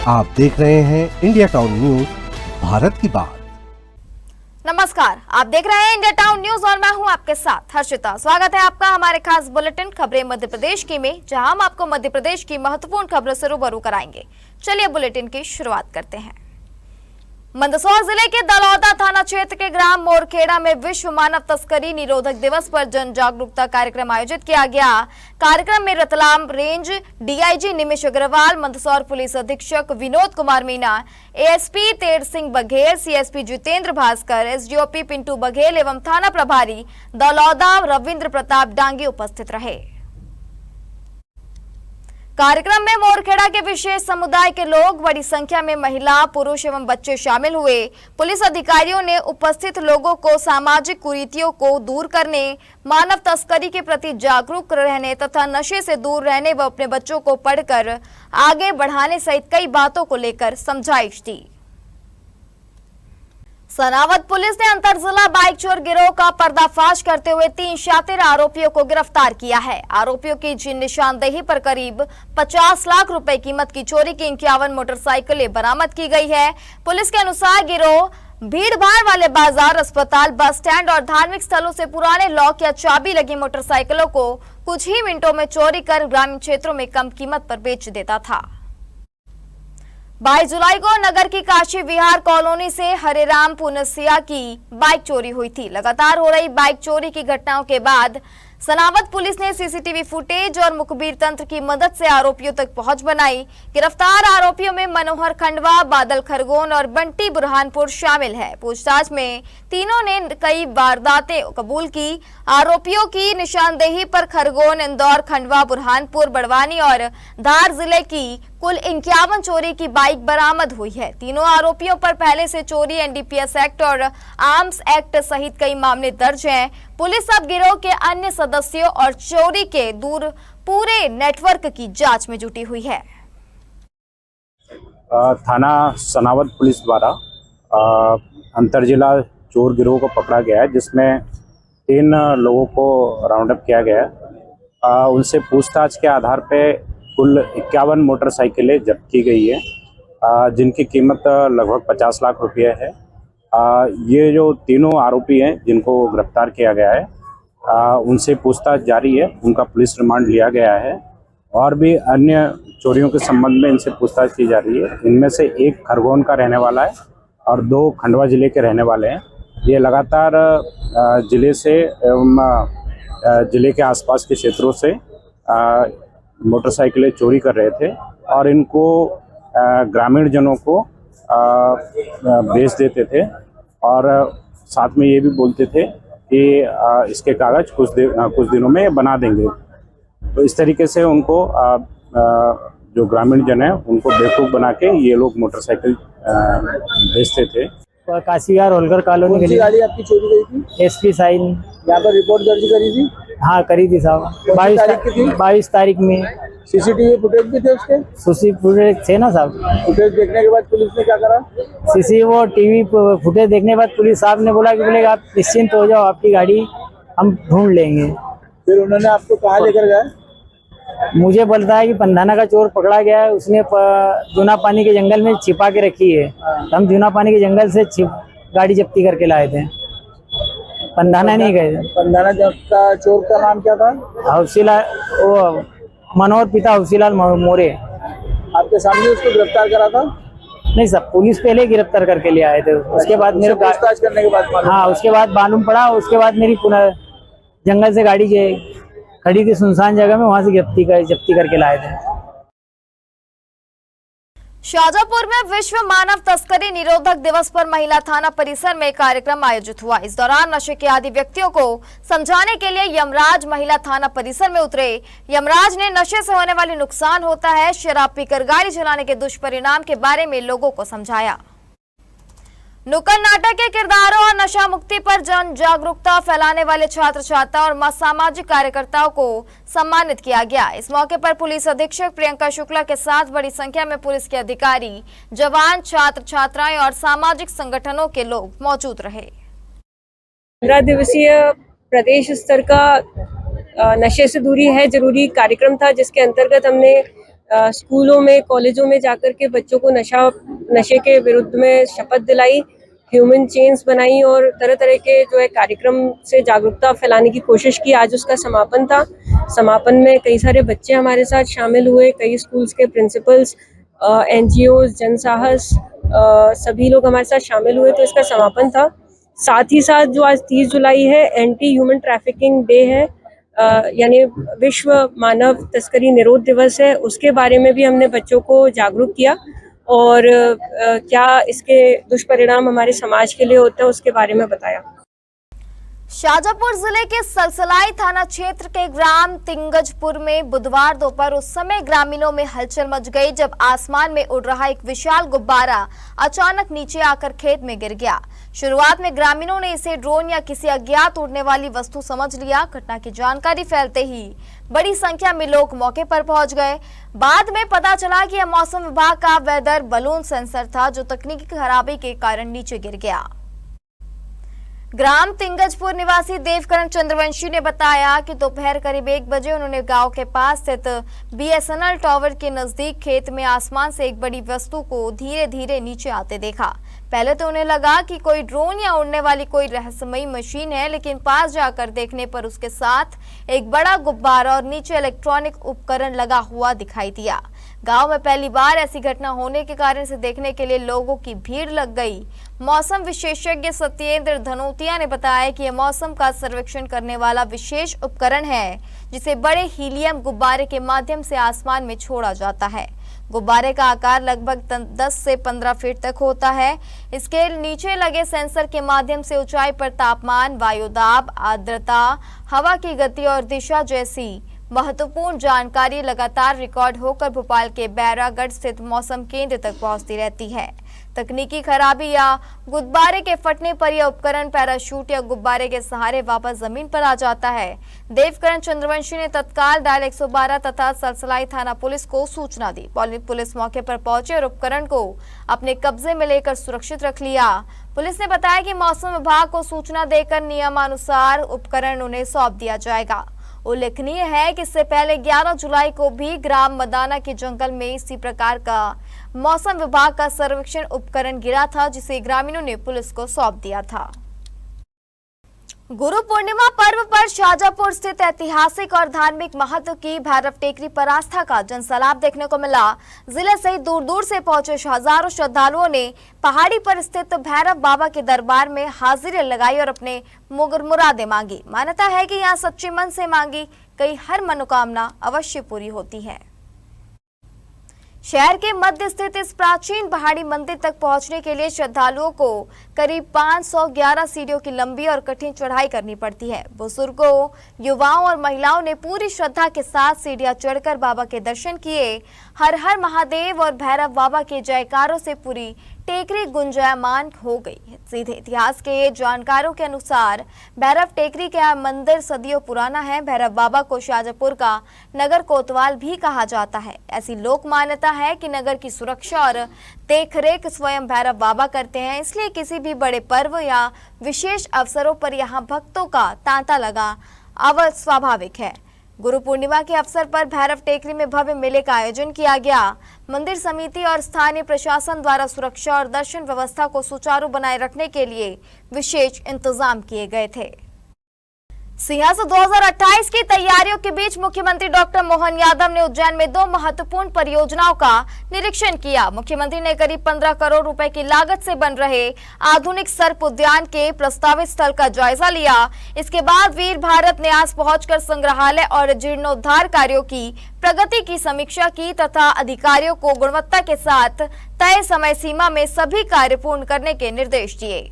आप देख रहे हैं इंडिया टाउन न्यूज, भारत की बात। नमस्कार, आप देख रहे हैं इंडिया टाउन न्यूज और मैं हूं आपके साथ हर्षिता। स्वागत है आपका हमारे खास बुलेटिन खबरें मध्य प्रदेश की में, जहां हम आपको मध्य प्रदेश की महत्वपूर्ण खबरों से रूबरू कराएंगे। चलिए बुलेटिन की शुरुआत करते हैं। मंदसौर जिले के दलौदा थाना क्षेत्र के ग्राम मोरखेड़ा में विश्व मानव तस्करी निरोधक दिवस पर जन जागरूकता कार्यक्रम आयोजित किया गया। कार्यक्रम में Ratlam range DIG Nimish Agrawal, Mandsaur police अधीक्षक Vinod Kumar Meena, ASP Ter Singh Baghel, CSP Jitendra Bhaskar, SDOP Pintu Baghel एवं थाना प्रभारी दलौदा रविंद्र प्रताप डांगी उपस्थित रहे। कार्यक्रम में मोरखेड़ा के विशेष समुदाय के लोग, बड़ी संख्या में महिला, पुरुष एवं बच्चे शामिल हुए। पुलिस अधिकारियों ने उपस्थित लोगों को सामाजिक कुरीतियों को दूर करने, मानव तस्करी के प्रति जागरूक रहने तथा नशे से दूर रहने व अपने बच्चों को पढ़कर आगे बढ़ाने सहित कई बातों को लेकर समझाइश दी। सनावद पुलिस ने अंतर जिला बाइक चोर गिरोह का पर्दाफाश करते हुए 3 शातिर आरोपियों को गिरफ्तार किया है। आरोपियों की निशानदेही पर करीब 50 लाख रुपए कीमत की चोरी की 51 मोटरसाइकिलें बरामद की गई है। पुलिस के अनुसार गिरोह भीड़-भाड़ वाले बाजार, अस्पताल, बस स्टैंड और धार्मिक स्थलों से पुराने लॉक या चाबी लगी मोटरसाइकिलों को कुछ ही मिनटों में चोरी कर ग्रामीण क्षेत्रों में कम कीमत पर बेच देता था। 22 जुलाई को नगर की काशी विहार कॉलोनी से हरेराम पुनसिया की बाइक चोरी हुई थी। लगातार हो रही बाइक चोरी की घटनाओं के बाद सनावद पुलिस ने सीसीटीवी फुटेज और मुखबिर तंत्र की मदद से आरोपियों तक पहुंच बनाई। गिरफ्तार आरोपियों में मनोहर खंडवा, बादल खरगोन और बंटी बुरहानपुर शामिल है। पूछताछ में तीनों ने कई वारदातें कबूल की। आरोपियों की निशानदेही पर खरगोन, इंदौर, खंडवा, बुरहानपुर, बड़वानी और धार जिले की कुल 51 चोरी की बाइक बरामद हुई है। तीनों आरोपियों पर पहले से चोरी, एनडीपीएस एक्ट और आर्म्स एक्ट सहित कई मामले दर्ज हैं। पुलिस अब गिरोह के अन्य सदस्यों और चोरी के पूरे नेटवर्क की जांच में जुटी हुई है। थाना सनावद पुलिस द्वारा अंतर जिला चोर गिरोह को पकड़ा गया है, जिसमें 3 लोगों को राउंड अप किया गया है। उनसे पूछताछ के आधार पे कुल 51 मोटरसाइकिलें जब्त की गई है, जिनकी कीमत लगभग 50 लाख रुपये है। ये जो तीनों आरोपी हैं जिनको गिरफ्तार किया गया है, उनसे पूछताछ जारी है। उनका पुलिस रिमांड लिया गया है और भी अन्य चोरियों के संबंध में इनसे पूछताछ की जा रही है। इनमें से एक खरगोन का रहने वाला है और 2 खंडवा जिले के रहने वाले हैं। ये लगातार जिले से एवं जिले के आसपास के क्षेत्रों से मोटरसाइकिलें चोरी कर रहे थे और इनको ग्रामीण जनों को बेच देते थे और साथ में ये भी बोलते थे कि इसके कागज कुछ दिनों में बना देंगे। तो इस तरीके से उनको जो ग्रामीण जन है उनको बेवकूफ़ बना के ये लोग मोटरसाइकिल बेचते थे। काशी विहार होलकर कॉलोनी की गाड़ी आपकी चोरी गई थी, एसपी साइन यहाँ पर रिपोर्ट दर्ज करी थी। हाँ करी थी साहब। 22 तारीख में। सीसीटीवी फुटेज भी थे उसके? सीसी फुटेज थे ना साहब। फुटेज देखने के बाद पुलिस ने क्या करा? वो टीवी फुटेज देखने के बाद पुलिस साहब ने बोला कि आप निश्चिंत हो जाओ, आपकी गाड़ी हम ढूंढ लेंगे। फिर उन्होंने आपको कहाँ लेकर गए? मुझे बोलता है कि पंधाना का चोर पकड़ा गया है, उसने जूना पानी के जंगल में छिपा के रखी है। हम जूना पानी के जंगल से गाड़ी जब्ती करके लाए थे, पंधाना नहीं गए थे। पंधाना का चोर का नाम क्या था? हौसीलाल, वो मनोहर पिता हौसीलाल मोरे। आपके सामने उसको गिरफ्तार करा था? नहीं सब पुलिस पहले गिरफ्तार करके ले आए थे। उसके बाद मेरे पूछताछ करने के बाद? हाँ, उसके बाद मालूम पड़ा। उसके बाद मेरी पुनः जंगल से गाड़ी खड़ी थी सुनसान जगह में, वहां से जब्ती करके लाए थे। शाजापुर में विश्व मानव तस्करी निरोधक दिवस पर महिला थाना परिसर में कार्यक्रम आयोजित हुआ। इस दौरान नशे के आदी व्यक्तियों को समझाने के लिए यमराज महिला थाना परिसर में उतरे। यमराज ने नशे से होने वाली नुकसान होता है, शराब पीकर गाड़ी चलाने के दुष्परिणाम के बारे में लोगों को समझाया। नुक्कड़ नाटक के किरदारों और नशा मुक्ति पर जन जागरूकता फैलाने वाले छात्र छात्रा और सामाजिक कार्यकर्ताओं को सम्मानित किया गया। इस मौके पर पुलिस अधीक्षक प्रियंका शुक्ला के साथ बड़ी संख्या में पुलिस के अधिकारी, जवान, छात्र छात्राएं और सामाजिक संगठनों के लोग मौजूद रहे। 15 दिवसीय प्रदेश स्तर का नशे से दूरी है जरूरी कार्यक्रम था, जिसके अंतर्गत हमने स्कूलों में, कॉलेजों में जाकर के बच्चों को नशे के विरुद्ध में शपथ दिलाई, ह्यूमन चेन्स बनाई और तरह तरह के जो है कार्यक्रम से जागरूकता फैलाने की कोशिश की। आज उसका समापन था। समापन में कई सारे बच्चे हमारे साथ शामिल हुए, कई स्कूल्स के प्रिंसिपल्स, NGOs, जनसाहस, सभी लोग हमारे साथ शामिल हुए। तो इसका समापन था। साथ ही साथ जो आज 30 जुलाई है, एंटी ह्यूमन ट्रैफिकिंग डे है, यानी विश्व मानव तस्करी निरोध दिवस है। उसके बारे में भी हमने बच्चों को जागरूक किया और क्या इसके दुष्परिणाम हमारे समाज के लिए होते हैं उसके बारे में बताया। शाजापुर जिले के सलसलाई थाना क्षेत्र के ग्राम तिंगजपुर में बुधवार दोपहर उस समय ग्रामीणों में हलचल मच गई जब आसमान में उड़ रहा एक विशाल गुब्बारा अचानक नीचे आकर खेत में गिर गया। शुरुआत में ग्रामीणों ने इसे ड्रोन या किसी अज्ञात उड़ने वाली वस्तु समझ लिया। घटना की जानकारी फैलते ही बड़ी संख्या में लोग मौके पर पहुंच गए। बाद में पता चला कि यह मौसम विभाग का वेदर बलून सेंसर था जो तकनीकी खराबी के कारण नीचे गिर गया। ग्राम तिंगजपुर निवासी देवकरण चंद्रवंशी ने बताया कि दोपहर करीब 1 बजे उन्होंने गांव के पास स्थित BSNL टावर के नजदीक खेत में आसमान से एक बड़ी वस्तु को धीरे धीरे नीचे आते देखा। पहले तो उन्हें लगा कि कोई ड्रोन या उड़ने वाली कोई रहस्यमयी मशीन है, लेकिन पास जाकर देखने पर उसके साथ एक बड़ा गुब्बारा और नीचे इलेक्ट्रॉनिक उपकरण लगा हुआ दिखाई दिया। गांव में पहली बार ऐसी घटना होने के कारण इसे देखने के लिए लोगों की भीड़ लग गई। मौसम विशेषज्ञ सत्येंद्र धनोतिया ने बताया कि यह मौसम का सर्वेक्षण करने वाला विशेष उपकरण है जिसे बड़े हीलियम गुब्बारे के माध्यम से आसमान में छोड़ा जाता है। गुब्बारे का आकार लगभग 10 से 15 फीट तक होता है। इसके नीचे लगे सेंसर के माध्यम से ऊंचाई पर तापमान, वायुदाब, आर्द्रता, हवा की गति और दिशा जैसी महत्वपूर्ण जानकारी लगातार रिकॉर्ड होकर भोपाल के बैरागढ़ स्थित मौसम केंद्र तक पहुंचती रहती है। तकनीकी खराबी या गुब्बारे के फटने पर यह उपकरण पैराशूट या गुब्बारे के सहारे वापस जमीन पर आ जाता है। देवकरण चंद्रवंशी ने तत्काल डायल 112 तथा सलसलाई थाना पुलिस को सूचना दी। पुलिस मौके पर पहुंचे और उपकरण को अपने कब्जे में लेकर सुरक्षित रख लिया। पुलिस ने बताया कि मौसम विभाग को सूचना देकर नियमानुसार उपकरण उन्हें सौंप दिया जाएगा। उल्लेखनीय है कि इससे पहले 11 जुलाई को भी ग्राम मदाना के जंगल में इसी प्रकार का मौसम विभाग का सर्वेक्षण उपकरण गिरा था जिसे ग्रामीणों ने पुलिस को सौंप दिया था। गुरु पूर्णिमा पर्व पर शाजापुर स्थित ऐतिहासिक और धार्मिक महत्व की भैरव टेकरी पर आस्था का जनसैलाब देखने को मिला। जिले सहित दूर दूर से पहुंचे हजारों श्रद्धालुओं ने पहाड़ी पर स्थित भैरव बाबा के दरबार में हाजिरी लगाई और अपने मुरादें मांगी। मान्यता है कि यहाँ सच्चे मन से मांगी गई हर मनोकामना अवश्य पूरी होती है। शहर के मध्य स्थित इस प्राचीन पहाड़ी मंदिर तक पहुंचने के लिए श्रद्धालुओं को करीब 511 सीढ़ियों की लंबी और कठिन चढ़ाई करनी पड़ती है। बुजुर्गों, युवाओं और महिलाओं ने पूरी श्रद्धा के साथ सीढ़ियां चढ़कर बाबा के दर्शन किए। हर हर महादेव और भैरव बाबा के जयकारों से पूरी टेकरी गुंजायमान हो गई। सीधे इतिहास के जानकारों के अनुसार भैरव टेकरी का मंदिर सदियों पुराना है। भैरव बाबा को शाजापुर का नगर कोतवाल भी कहा जाता है। ऐसी लोक मान्यता है कि नगर की सुरक्षा और देखरेख स्वयं भैरव बाबा करते हैं, इसलिए किसी भी बड़े पर्व या विशेष अवसरों पर यहाँ भक्तों का तांता लगा स्वाभाविक है। गुरु पूर्णिमा के अवसर पर भैरव टेकरी में भव्य मेले का आयोजन किया गया। मंदिर समिति और स्थानीय प्रशासन द्वारा सुरक्षा और दर्शन व्यवस्था को सुचारू बनाए रखने के लिए विशेष इंतजाम किए गए थे। सिंहासन 2028 की तैयारियों के बीच मुख्यमंत्री डॉक्टर मोहन यादव ने उज्जैन में 2 महत्वपूर्ण परियोजनाओं का निरीक्षण किया। मुख्यमंत्री ने करीब 15 करोड़ रुपए की लागत से बन रहे आधुनिक सर्प उद्यान के प्रस्तावित स्थल का जायजा लिया। इसके बाद वीर भारत न्यास पहुंचकर संग्रहालय और जीर्णोद्धार कार्यों की प्रगति की समीक्षा की तथा अधिकारियों को गुणवत्ता के साथ तय समय सीमा में सभी कार्य पूर्ण करने के निर्देश दिए।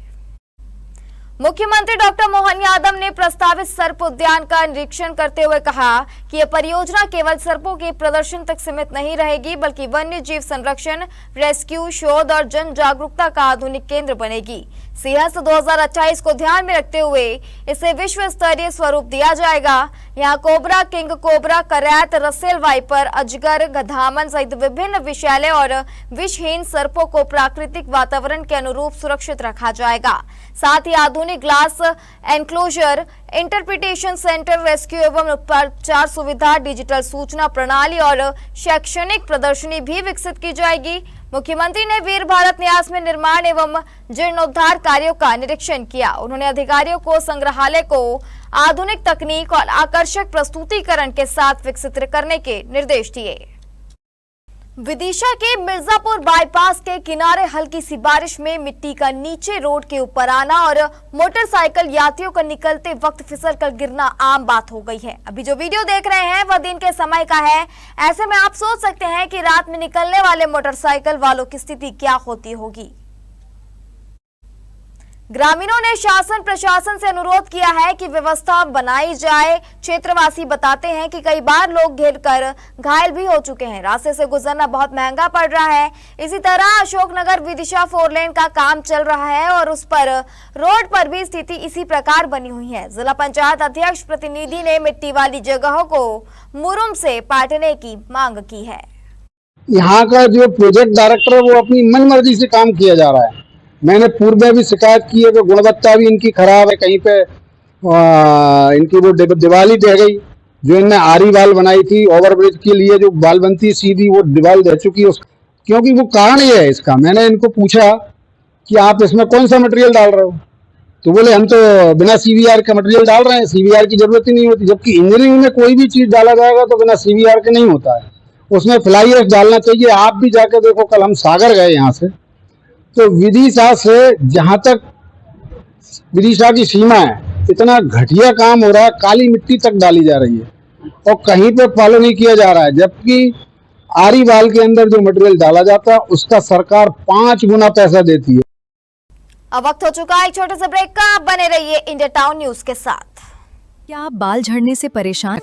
मुख्यमंत्री डॉक्टर मोहन यादव ने प्रस्तावित सर्प उद्यान का निरीक्षण करते हुए कहा कि यह परियोजना केवल सर्पों के प्रदर्शन तक सीमित नहीं रहेगी, बल्कि वन्य जीव संरक्षण, रेस्क्यू, शोध और जन जागरूकता का आधुनिक केंद्र बनेगी। सिंहस्थ 2028 को ध्यान में रखते हुए इसे विश्व स्तरीय स्वरूप दिया जाएगा। यहाँ कोबरा, किंग कोबरा, करैत, रसेल वाइपर, अजगर, गधामन सहित विभिन्न विषैले और विषहीन सर्पों को प्राकृतिक वातावरण के अनुरूप सुरक्षित रखा जाएगा। साथ ही आधुनिक glass enclosure, interpretation centre, rescue एवं उपचार सुविधा, डिजिटल सूचना प्रणाली और शैक्षणिक प्रदर्शनी भी विकसित की जाएगी। मुख्यमंत्री ने वीर भारत न्यास में निर्माण एवं जीर्णोद्धार कार्यों का निरीक्षण किया। उन्होंने अधिकारियों को संग्रहालय को आधुनिक तकनीक और आकर्षक प्रस्तुतिकरण के साथ विकसित करने के निर्देश दिए। विदिशा के मिर्जापुर बाईपास के किनारे हल्की सी बारिश में मिट्टी का नीचे रोड के ऊपर आना और मोटरसाइकिल यात्रियों का निकलते वक्त फिसलकर गिरना आम बात हो गई है। अभी जो वीडियो देख रहे हैं वह दिन के समय का है। ऐसे में आप सोच सकते हैं कि रात में निकलने वाले मोटरसाइकिल वालों की स्थिति क्या होती होगी। ग्रामीणों ने शासन प्रशासन से अनुरोध किया है कि व्यवस्था बनाई जाए। क्षेत्रवासी बताते हैं कि कई बार लोग घिरकर घायल भी हो चुके हैं। रास्ते से गुजरना बहुत महंगा पड़ रहा है। इसी तरह अशोकनगर विदिशा 4 लेन का काम चल रहा है और उस पर रोड पर भी स्थिति इसी प्रकार बनी हुई है। जिला पंचायत अध्यक्ष प्रतिनिधि ने मिट्टी वाली जगहों को मुरुम से पाटने की मांग की है। यहाँ का जो प्रोजेक्ट डायरेक्टर है वो अपनी मनमर्जी से काम किया जा रहा है। मैंने पूर्व में भी शिकायत की है कि गुणवत्ता भी इनकी खराब है। कहीं पे इनकी वो दीवाली ढह गई, जो इनने आरी वाल बनाई थी ओवरब्रिज के लिए, जो वाल बनती सीधी, वो दीवार ढह चुकी है। क्योंकि वो कारण ये है इसका। मैंने इनको पूछा कि आप इसमें कौन सा मटेरियल डाल रहे हो, तो बोले हम तो बिना CVR का मटेरियल डाल रहे हैं, CVR की जरूरत ही नहीं होती। जबकि इंजीनियरिंग में कोई भी चीज डाला जाएगा तो बिना CVR के नहीं होता है, उसमें फ्लाई ऐश डालना चाहिए। आप भी जाकर देखो, कल हम सागर गए यहाँ से, तो विदिशा से जहां तक विदिशा की सीमा है इतना घटिया काम हो रहा है। काली मिट्टी तक डाली जा रही है और कहीं पे फॉलो नहीं किया जा रहा है। जबकि आरी वाल के अंदर जो मटेरियल डाला जाता है उसका सरकार 5 गुना पैसा देती है। अब वक्त हो चुका है एक छोटे से ब्रेक का। बने रहिए इंडिया टाउन न्यूज के साथ। क्या आप बाल झड़ने से परेशान?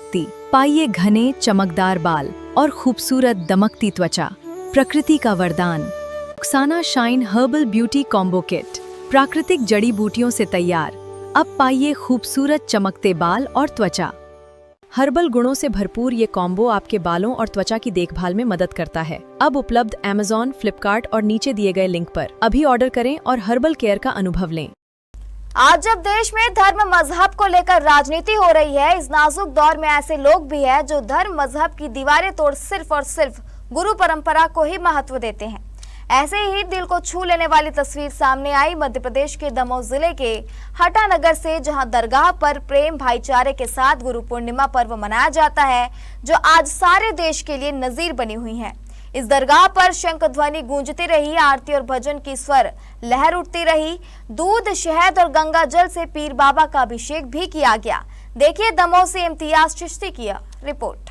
पाइए घने चमकदार बाल और खूबसूरत दमकती त्वचा, प्रकृति का वरदान। Rukhsana shine herbal beauty combo kit प्राकृतिक जड़ी बूटियों से तैयार। अब पाइए खूबसूरत चमकते बाल और त्वचा। हर्बल गुणों से भरपूर ये कॉम्बो आपके बालों और त्वचा की देखभाल में मदद करता है। अब उपलब्ध Amazon, फ्लिपकार्ट और नीचे दिए गए लिंक पर अभी ऑर्डर करें और हर्बल केयर का अनुभव लें। आज जब देश में धर्म मजहब को लेकर राजनीति हो रही है, इस नाजुक दौर में ऐसे लोग भी हैं जो धर्म मजहब की दीवारें तोड़ सिर्फ और सिर्फ गुरु परंपरा को ही महत्व देते हैं। ऐसे ही दिल को छू लेने वाली तस्वीर सामने आई मध्य प्रदेश के दमोह जिले के हटानगर से, जहां दरगाह पर प्रेम भाईचारे के साथ गुरु पूर्णिमा पर्व मनाया जाता है, जो आज सारे देश के लिए नजीर बनी हुई है। इस दरगाह पर शंख ध्वनि गूंजती रही, आरती और भजन की स्वर लहर उठती रही। दूध, शहद और गंगा जल से पीर बाबा का अभिषेक भी किया गया। देखिए दमोह से इम्तियाज चिश्ती की रिपोर्ट।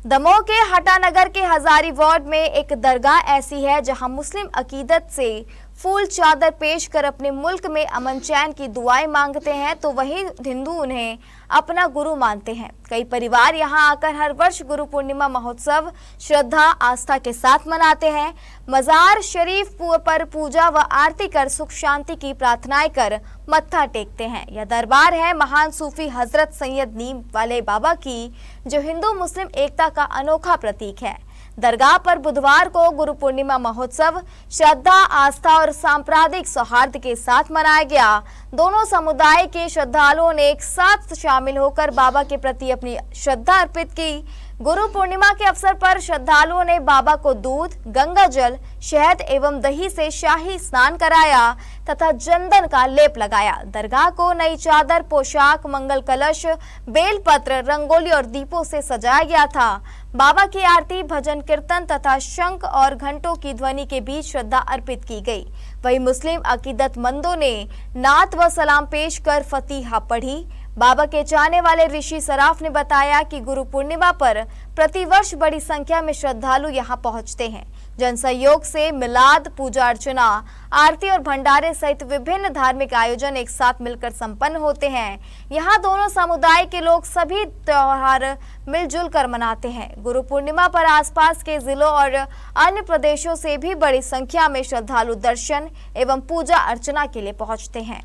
दमोह के हटानगर के हजारी वार्ड में एक दरगाह ऐसी है जहां मुस्लिम अकीदत से फूल चादर पेश कर अपने मुल्क में अमन चैन की दुआएं मांगते हैं, तो वहीं हिंदू उन्हें अपना गुरु मानते हैं। कई परिवार यहां आकर हर वर्ष गुरु पूर्णिमा महोत्सव श्रद्धा आस्था के साथ मनाते हैं। मजार शरीफ पर पूजा व आरती कर सुख शांति की प्रार्थनाएं कर मत्था टेकते हैं। यह दरबार है महान सूफी हजरत सैयद नीम वाले बाबा की, जो हिंदू मुस्लिम एकता का अनोखा प्रतीक है। दरगाह पर बुधवार को गुरु पूर्णिमा महोत्सव श्रद्धा आस्था और सांप्रदायिक सौहार्द के साथ मनाया गया। दोनों समुदाय के श्रद्धालुओं ने एक साथ शामिल होकर बाबा के प्रति अपनी श्रद्धा अर्पित की। गुरु पूर्णिमा के अवसर पर श्रद्धालुओं ने बाबा को दूध, गंगा जल, शहद एवं दही से शाही स्नान कराया तथा चंदन का लेप लगाया। दरगाह को नई चादर, पोशाक, मंगल कलश, बेलपत्र, रंगोली और दीपों से सजाया गया था। बाबा की आरती, भजन, कीर्तन तथा शंख और घंटों की ध्वनि के बीच श्रद्धा अर्पित की गई। वहीं मुस्लिम अकीदतमंदों ने नात व सलाम पेश कर फतीहा पढ़ी। बाबा के चाहने वाले ऋषि सराफ ने बताया कि गुरु पूर्णिमा पर प्रतिवर्ष बड़ी संख्या में श्रद्धालु यहां पहुंचते हैं। जन सहयोग से मिलाद, पूजा अर्चना, आरती और भंडारे सहित विभिन्न धार्मिक आयोजन एक साथ मिलकर संपन्न होते हैं। यहाँ दोनों समुदाय के लोग सभी त्योहार मिलजुल कर मनाते हैं। गुरु पूर्णिमा पर आसपास के जिलों और अन्य प्रदेशों से भी बड़ी संख्या में श्रद्धालु दर्शन एवं पूजा अर्चना के लिए पहुँचते हैं।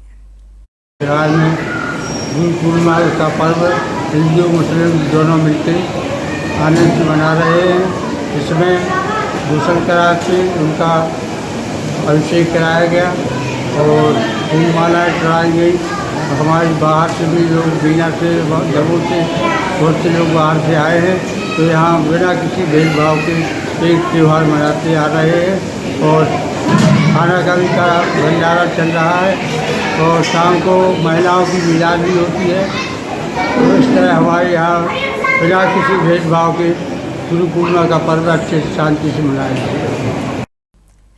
बिहार में गुरु पूर्णिमा का पर्व हिंदू मुस्लिम दोनों मिलकर आनंद से मना रहे हैं। इसमें दूसरा करा के उनका अभिषेक कराया गया और फूल मालाएँ चढ़ाई गई। हमारे बाहर से भी लोग बीना से जम्मू से बहुत से लोग बाहर से आए हैं, तो यहाँ बिना किसी भेदभाव के एक त्यौहार मनाते आ रहे हैं। और खाना का भी भंडारा चल रहा है और शाम को महिलाओं की मिलाद भी होती है। तो इस तरह हमारे यहाँ बिना किसी भेदभाव के गुरु पूर्णिमा का पर्व अच्छे से शांति से मनाया जाता है।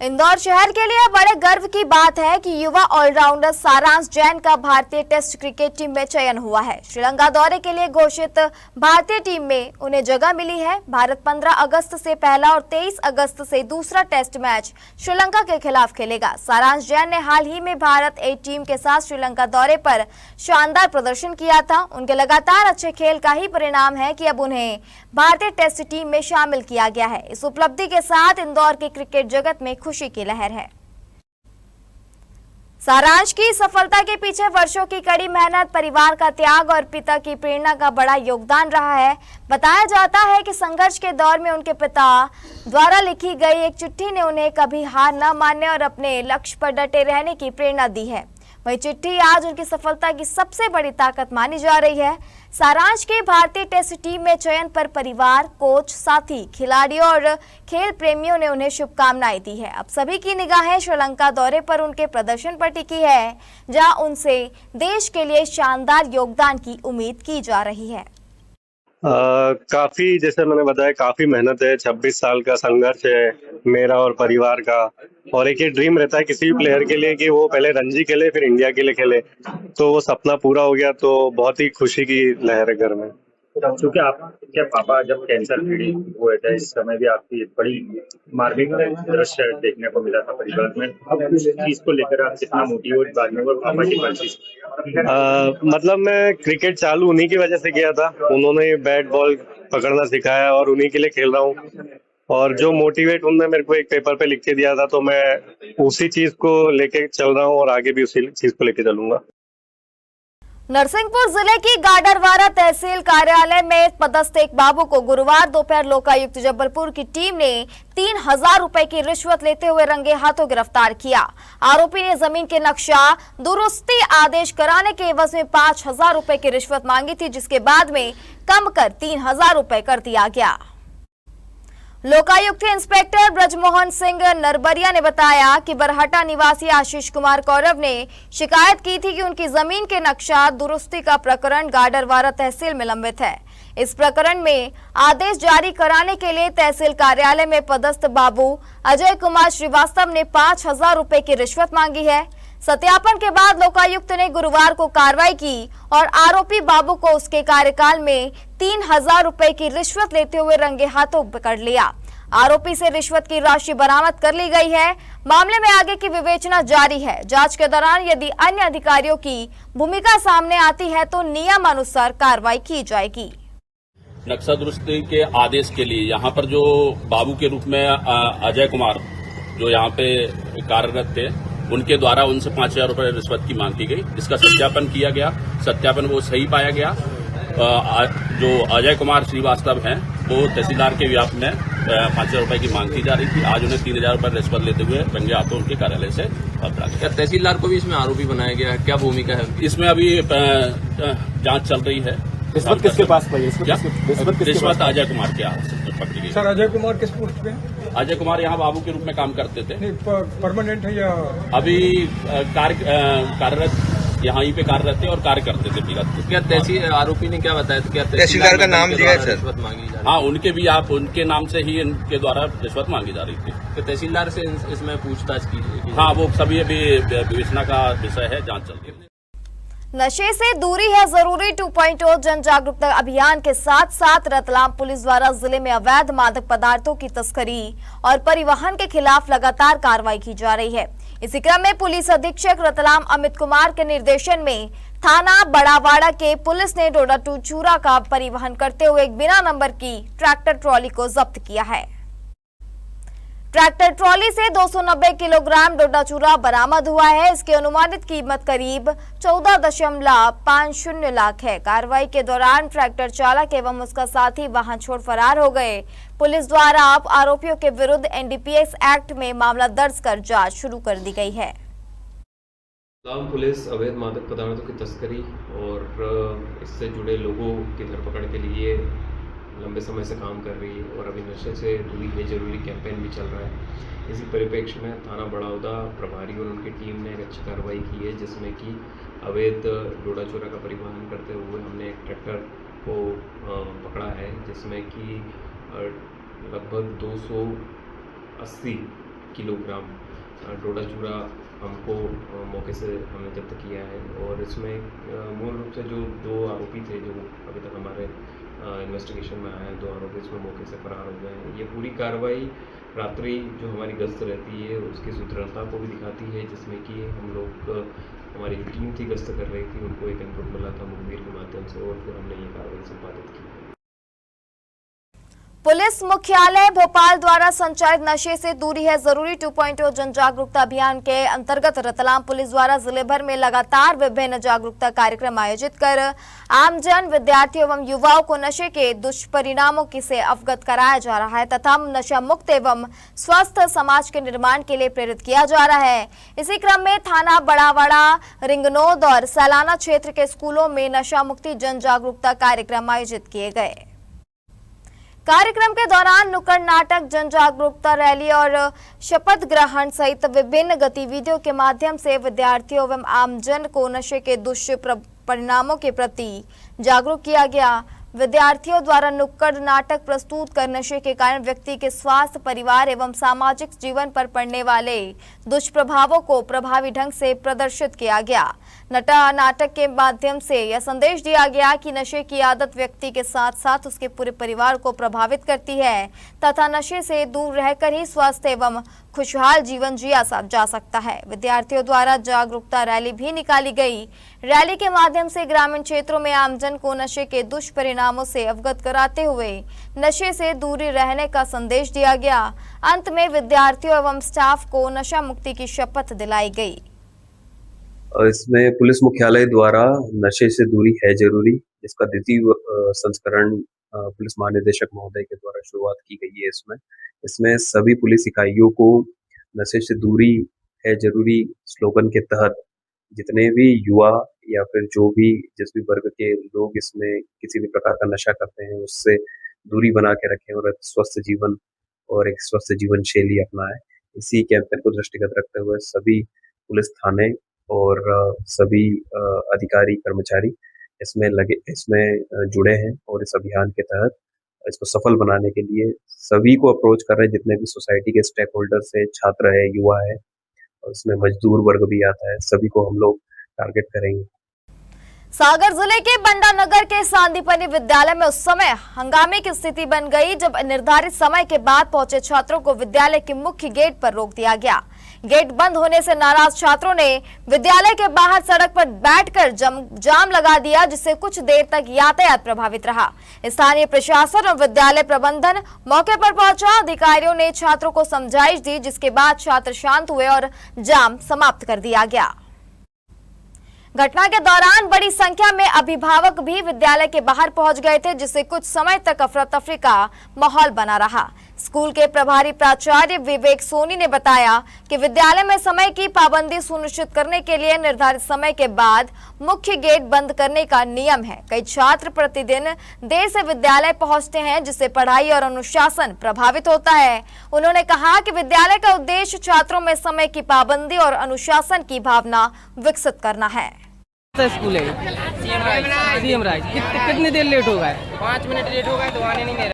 इंदौर शहर के लिए बड़े गर्व की बात है कि युवा ऑलराउंडर सारांश जैन का भारतीय टेस्ट क्रिकेट टीम में चयन हुआ है। श्रीलंका दौरे के लिए घोषित भारतीय टीम में उन्हें जगह मिली है। भारत 15 अगस्त से पहला और 23 अगस्त से दूसरा टेस्ट मैच श्रीलंका के खिलाफ खेलेगा। सारांश जैन ने हाल ही में भारत ए टीम के साथ श्रीलंका दौरे पर शानदार प्रदर्शन किया था। उनके लगातार अच्छे खेल का ही परिणाम है कि अब उन्हें भारतीय टेस्ट टीम में शामिल किया गया है। इस उपलब्धि के साथ इंदौर के क्रिकेट जगत में खुशी की लहर है। सारांश की सफलता के पीछे वर्षों की कड़ी मेहनत, परिवार का त्याग और पिता की प्रेरणा का बड़ा योगदान रहा है। बताया जाता है कि संघर्ष के दौर में उनके पिता द्वारा लिखी गई एक चिट्ठी ने उन्हें कभी हार न मानने और अपने लक्ष्य पर डटे रहने की प्रेरणा दी है। वही चिट्ठी आज उनकी सफलता की सबसे बड़ी ताकत मानी जा रही है। सारांश के भारतीय टेस्ट टीम में चयन पर परिवार, कोच, साथी, खिलाड़ियों और खेल प्रेमियों ने उन्हें शुभकामनाएं दी है। अब सभी की निगाहें श्रीलंका दौरे पर उनके प्रदर्शन पर टिकी है, जहां उनसे देश के लिए शानदार योगदान की उम्मीद की जा रही है। काफी, जैसे मैंने बताया, काफी मेहनत है। 26 साल का संघर्ष है मेरा और परिवार का, और एक ये ड्रीम रहता है किसी भी प्लेयर के लिए कि वो पहले रणजी खेले फिर इंडिया के लिए खेले, तो वो सपना पूरा हो गया। तो बहुत ही खुशी की लहर है घर में। क्योंकि आपके पापा जब कैंसर पीड़ित हुए थे, इस समय भी आपकी बड़ी मार्मिक दृश्य देखने को मिला था परिवार में। अब इस चीज को लेकर आप कितना मोटिवेट बाद में पापा की मर्जी? मतलब मैं क्रिकेट चालू उन्हीं की वजह से किया था। उन्होंने बैट बॉल पकड़ना सिखाया और उन्हीं के लिए खेल रहा हूँ। और जो मोटिवेट उन्होंने मेरे को एक पेपर पे लिख के दिया था, तो मैं उसी चीज को लेके चल रहा हूँ और आगे भी उसी चीज को लेके चलूंगा। नरसिंहपुर जिले की गाडरवारा तहसील कार्यालय में पदस्थ एक बाबू को गुरुवार दोपहर लोकायुक्त जबलपुर की टीम ने 3000 रुपए की रिश्वत लेते हुए रंगे हाथों गिरफ्तार किया। आरोपी ने जमीन के नक्शा दुरुस्ती आदेश कराने के एवज में 5000 रुपए की रिश्वत मांगी थी, जिसके बाद में कम कर 3000 रुपए कर दिया गया। लोकायुक्त इंस्पेक्टर ब्रजमोहन सिंह नरबरिया ने बताया कि बरहटा निवासी आशीष कुमार कौरव ने शिकायत की थी कि उनकी जमीन के नक्शा दुरुस्ती का प्रकरण गाडरवारा तहसील में लंबित है। इस प्रकरण में आदेश जारी कराने के लिए तहसील कार्यालय में पदस्थ बाबू अजय कुमार श्रीवास्तव ने 5000 रुपए की रिश्वत मांगी है। सत्यापन के बाद लोकायुक्त ने गुरुवार को कार्रवाई की और आरोपी बाबू को उसके कार्यकाल में 3000 रुपए की रिश्वत लेते हुए रंगे हाथों पकड़ लिया। आरोपी से रिश्वत की राशि बरामद कर ली गई है। मामले में आगे की विवेचना जारी है। जांच के दौरान यदि अन्य अधिकारियों की भूमिका सामने आती है तो नियमानुसार कार्रवाई की जाएगी। नक्शा दुरुस्ती के आदेश के लिए यहाँ पर जो बाबू के रूप में अजय कुमार जो यहाँ पे कार्यरत थे, उनके द्वारा उनसे 5000 रुपए रिश्वत की मांग की गई। इसका सत्यापन किया गया। सत्यापन वो सही पाया गया। जो अजय कुमार श्रीवास्तव हैं, वो तहसीलदार के व्याप में 5000 रुपए की मांग की जा रही थी। आज उन्हें 3000 रुपए रिश्वत लेते हुए रंगे हाथों उनके कार्यालय से पकड़ा गया। क्या तहसीलदार को भी इसमें आरोपी बनाया गया है? क्या भूमिका है इसमें? अभी जांच चल रही है। रिश्वत किसके पास पड़ी? रिश्वत अजय कुमार के पकड़ी गई। सर, अजय कुमार किस पोस्ट पे? अजय कुमार यहाँ बाबू के रूप में काम करते थे। परमानेंट है या अभी कार्यरत यहाँ ही पे कार्यरत थे और कार्य करते थे। क्या तहसील आरोपी ने क्या बताया था? क्या तहसीलदार का नाम दिया है सर? रिश्वत मांगी जा रही? हाँ, उनके भी आप उनके नाम से ही इनके द्वारा रिश्वत मांगी जा रही थी। तो तहसीलदार से इसमें पूछताछ की? हाँ, वो सभी अभी विवेचना का विषय है, जांच चल रही है। नशे से दूरी है जरूरी 2.0 जन जागरूकता अभियान के साथ साथ रतलाम पुलिस द्वारा जिले में अवैध मादक पदार्थों की तस्करी और परिवहन के खिलाफ लगातार कार्रवाई की जा रही है। इसी क्रम में पुलिस अधीक्षक रतलाम अमित कुमार के निर्देशन में थाना बड़ावाड़ा के पुलिस ने डोडा टू चूरा का परिवहन करते हुए एक बिना नंबर की ट्रैक्टर ट्रॉली को जब्त किया है। ट्रैक्टर ट्रॉली से 290 किलोग्राम डोडा चूरा बरामद हुआ है। इसकी अनुमानित कीमत करीब 14.50 लाख है। कार्रवाई के दौरान ट्रैक्टर चालक एवं उसका साथी वाहन छोड़ फरार हो गए। पुलिस द्वारा अब आरोपियों के विरुद्ध एनडीपीएस एक्ट में मामला दर्ज कर जांच शुरू कर दी गई है। रतलाम पुलिस अवैध मादक पदार्थों की तस्करी और इससे जुड़े लोगों की धरपकड़ के लिए लंबे समय से काम कर रही है और अभी नशे से दूरी है जरूरी कैंपेन भी चल रहा है। इसी परिप्रेक्ष्य में थाना बड़ौदा प्रभारी और उनकी टीम ने एक अच्छी कार्रवाई की है, जिसमें कि अवैध डोडा चूरा का परिवहन करते हुए हमने एक ट्रैक्टर को पकड़ा है, जिसमें कि लगभग 280 किलोग्राम डोडा चूरा हमको मौके से हमने जब्त किया है। और इसमें मूल रूप से जो दो आरोपी थे जो अभी तक हमारे इन्वेस्टिगेशन में आए हैं, दो आरोपी इसमें मौके से फरार हो गए हैं। ये पूरी कार्रवाई रात्रि जो हमारी गश्त रहती है उसकी सुदृढ़ता को भी दिखाती है, जिसमें कि हम लोग हमारी जो टीम थी गश्त कर रही थी उनको एक इनपुट मिला था मुखबिर के माध्यम से और फिर हमने ये कार्रवाई संपादित की। पुलिस मुख्यालय भोपाल द्वारा संचालित नशे से दूरी है जरूरी 2.0 जन जागरूकता अभियान के अंतर्गत रतलाम पुलिस द्वारा जिले भर में लगातार विभिन्न जागरूकता कार्यक्रम आयोजित कर आमजन, विद्यार्थियों एवं युवाओं को नशे के दुष्परिणामों से अवगत कराया जा रहा है तथा नशा मुक्त एवं स्वस्थ समाज के निर्माण के लिए प्रेरित किया जा रहा है। इसी क्रम में थाना बड़ावाड़ा, रिंगनोद और सैलाना क्षेत्र के स्कूलों में नशा मुक्ति जन जागरूकता कार्यक्रम आयोजित किए गए। कार्यक्रम के दौरान नुक्कड़ नाटक, जन जागरूकता रैली और शपथ ग्रहण सहित विभिन्न गतिविधियों के माध्यम से विद्यार्थियों एवं आमजन को नशे के दुष्परिणामों के प्रति जागरूक किया गया। विद्यार्थियों द्वारा नुक्कड़ नाटक प्रस्तुत कर नशे के कारण व्यक्ति के स्वास्थ्य, परिवार एवं सामाजिक जीवन पर पड़ने वाले दुष्प्रभावों को प्रभावी ढंग से प्रदर्शित किया गया। नाटक के माध्यम से यह संदेश दिया गया कि नशे की आदत व्यक्ति के साथ साथ उसके पूरे परिवार को प्रभावित करती है तथा नशे से दूर रहकर ही स्वस्थ एवं खुशहाल जीवन जिया जा सकता है। विद्यार्थियों द्वारा जागरूकता रैली भी निकाली गई। रैली के माध्यम से ग्रामीण क्षेत्रों में आमजन को नशे के दुष्परिणामों से अवगत कराते हुए नशे से दूरी रहने का संदेश दिया गया। अंत में विद्यार्थियों एवं स्टाफ को नशा मुक्ति की शपथ दिलाई गई। इसमें पुलिस मुख्यालय द्वारा नशे से दूरी है जरूरी, जिसका द्वितीय संस्करण पुलिस महानिदेशक महोदय के द्वारा शुरुआत की गई है। इसमें सभी पुलिस इकाइयों को नशे से दूरी है जरूरी स्लोगन के तहत जितने भी युवा या फिर जो भी जिस भी वर्ग के लोग इसमें किसी भी प्रकार का नशा करते हैं उससे दूरी बना के रखें और स्वस्थ जीवन और एक स्वस्थ जीवन शैली अपनाएं। इसी कैंपेन को दृष्टिगत रखते हुए सभी पुलिस थाने और सभी अधिकारी कर्मचारी इसमें जुड़े हैं और इस अभियान के तहत इसको सफल बनाने के लिए सभी को अप्रोच कर रहे हैं। जितने भी सोसाइटी के स्टेक होल्डर्स है, छात्र है, युवा है, और इसमें मजदूर वर्ग भी आता है, सभी को हम लोग टारगेट करेंगे। सागर जिले के बंडा नगर के सांदीपनी विद्यालय में उस समय हंगामे की स्थिति बन गई जब निर्धारित समय के बाद पहुंचे छात्रों को विद्यालय के मुख्य गेट पर रोक दिया गया। गेट बंद होने से नाराज छात्रों ने विद्यालय के बाहर सड़क पर बैठकर जाम लगा दिया, जिससे कुछ देर तक यातायात प्रभावित रहा। स्थानीय प्रशासन और विद्यालय प्रबंधन मौके पर पहुंचा। अधिकारियों ने छात्रों को समझाइश दी, जिसके बाद छात्र शांत हुए और जाम समाप्त कर दिया गया। घटना के दौरान बड़ी संख्या में अभिभावक भी विद्यालय के बाहर पहुंच गए थे, जिससे कुछ समय तक अफरा तफरी का माहौल बना रहा। स्कूल के प्रभारी प्राचार्य विवेक सोनी ने बताया कि विद्यालय में समय की पाबंदी सुनिश्चित करने के लिए निर्धारित समय के बाद मुख्य गेट बंद करने का नियम है। कई छात्र प्रतिदिन देर से विद्यालय पहुंचते हैं, जिससे पढ़ाई और अनुशासन प्रभावित होता है। उन्होंने कहा कि विद्यालय का उद्देश्य छात्रों में समय की पाबंदी और अनुशासन की भावना विकसित करना है। स्कूल है सीएम राइज कितनी देर लेट हो गए? 5 मिनट लेट हो गए तो आने नहीं दे।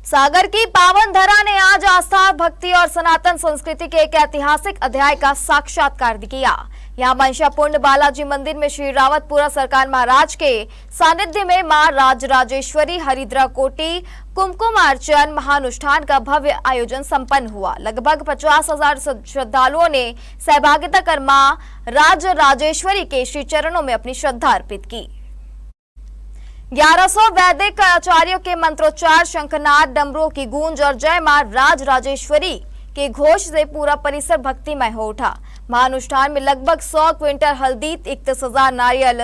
सागर की पावन धरा ने आज आस्था, भक्ति और सनातन संस्कृति के एक ऐतिहासिक अध्याय का साक्षात्कार किया। यहाँ मंशापुंड बालाजी मंदिर में श्री रावतपुरा सरकार महाराज के सानिध्य में मां राजराजेश्वरी हरिद्रा कोटि कुमकुम अर्चन महानुष्ठान का भव्य आयोजन संपन्न हुआ। लगभग 50,000 श्रद्धालुओं ने सहभागिता कर मां राजराजेश्वरी के श्री चरणों में अपनी श्रद्धा अर्पित की। 1100 वैदिक आचार्यों के मंत्रोच्चार, शंखनाद, डमरुओं की गूंज और जय मां राजराजेश्वरी के घोष से पूरा परिसर भक्तिमय हो उठा। महानुष्ठान में लगभग 100 क्विंटल हल्दी, 31,000 नारियल,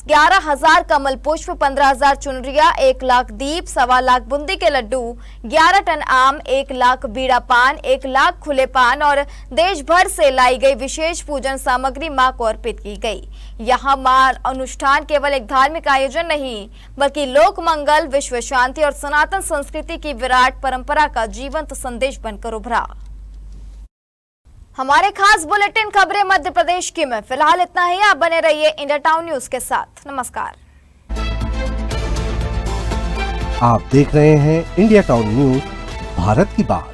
11,000 कमल पुष्प, 15,000 चुनरिया, 1 लाख दीप, 1.25 लाख बूंदी के लड्डू, 11 टन आम, 1 लाख बीड़ा पान, 1 लाख खुले पान और देश भर से लाई गई विशेष पूजन सामग्री मां को अर्पित की गई। यहाँ मां अनुष्ठान केवल एक धार्मिक आयोजन नहीं बल्कि लोक मंगल, विश्व शांति और सनातन संस्कृति की विराट परंपरा का जीवंत संदेश बनकर उभरा। हमारे खास बुलेटिन खबरें मध्य प्रदेश की में फिलहाल इतना ही। आप बने रहिए इंडिया टाउन न्यूज के साथ। नमस्कार। आप देख रहे हैं इंडिया टाउन न्यूज, भारत की बात।